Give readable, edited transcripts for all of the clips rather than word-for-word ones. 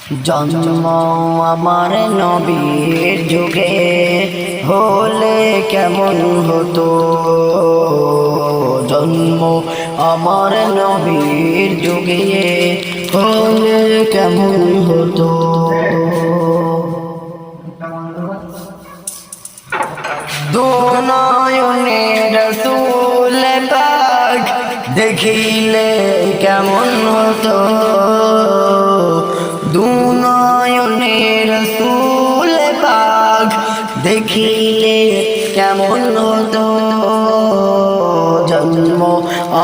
জন্ম আমার নবীর যুগে হলে কেমন হতো, জন্ম আমার নবীর যুগে হলে কেমন হতো। দুনয়নে রাসূল পাক দেখিলে কেমন হতো, দুনয়নে রাসূল পাক দেখিলে কেমন হতো। জন্ম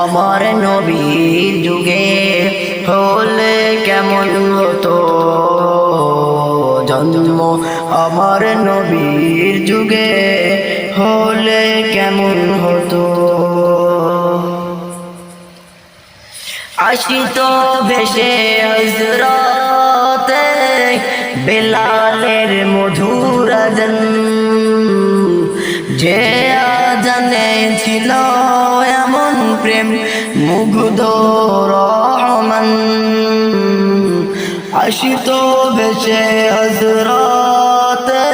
আমার নবীর যুগে হলে কেমন হতো, জন্ম আমার নবীর যুগে হলে কেমন হতো। আসিত ভেসে হযরতে বেলালের মধুর আযান, যে আযানে ছিল এমন প্রেম মুগ্ধ রহমান। আসিত ভেসে হযরতে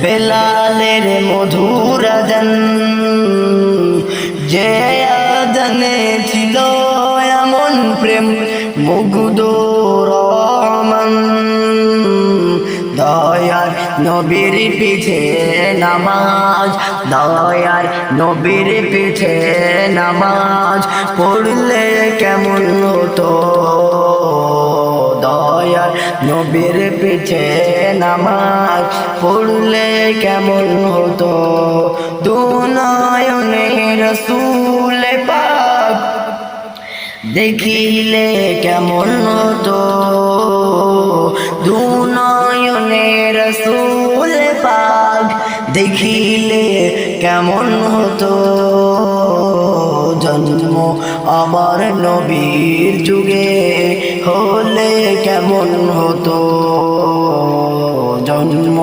বেলালের মধুর আযান, যে আযানে ছিল এমন প্রেম মুগ্ধ রহমান। দয়ার নবীর পিছে নামাজ, দয়ার নবীর পিছে নামাজ পড়লে কেমন হতো, দয়ার নবীর পিছে নামাজ পড়লে কেমন হতো। দুনয়নে রাসূল পাক দেখিলে কেমন হতো, দুনয়নে রাসূল পাক দেখিলে কেমন হতো। জন্ম আমার নবীর যুগে হলে কেমন হতো, জন্ম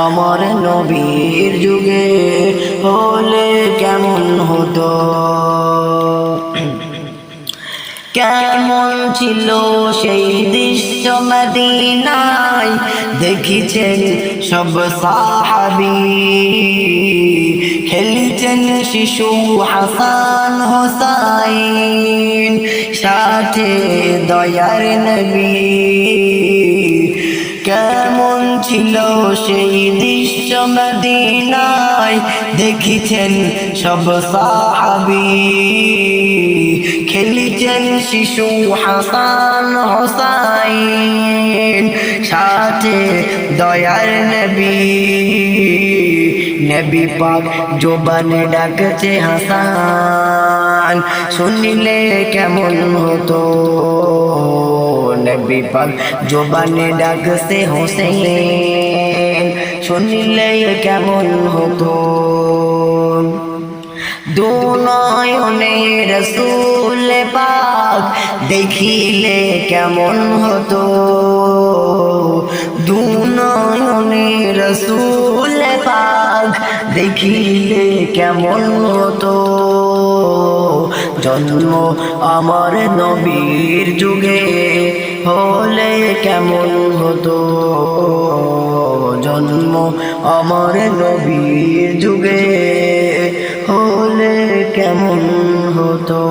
আমার নবীর যুগে হলে কেমন হতো। কেমন ছিল সেই দৃশ্য মদিনায় দেখিছেন সব সাহাবী, খেলছেন শিশু হাসান হোসাইন সাথে দয়ার নবী। কেমন ছিল সেই দৃশ্য মদিনায় দেখিছেন সব সাহাবী, খেলছেন শিশু হাসান হোসাইন সাথে দয়ার নবী। নবী পাক জবানে ডাকছে হাসান, শুনিলে কেমন হতো, নবী পাক জবানে ডাকছে হোসেন, শুনিলে কেমন হতো। দুনয়নে রাসূল পাক দেখিলে কেমন হতো, দুনয়নে রাসূল পাক দেখিলে কেমন হতো। জন্ম আমার নবীর যুগে হলে কেমন হতো, জন্ম আমার নবীর যুগে হলে কেমন হতো।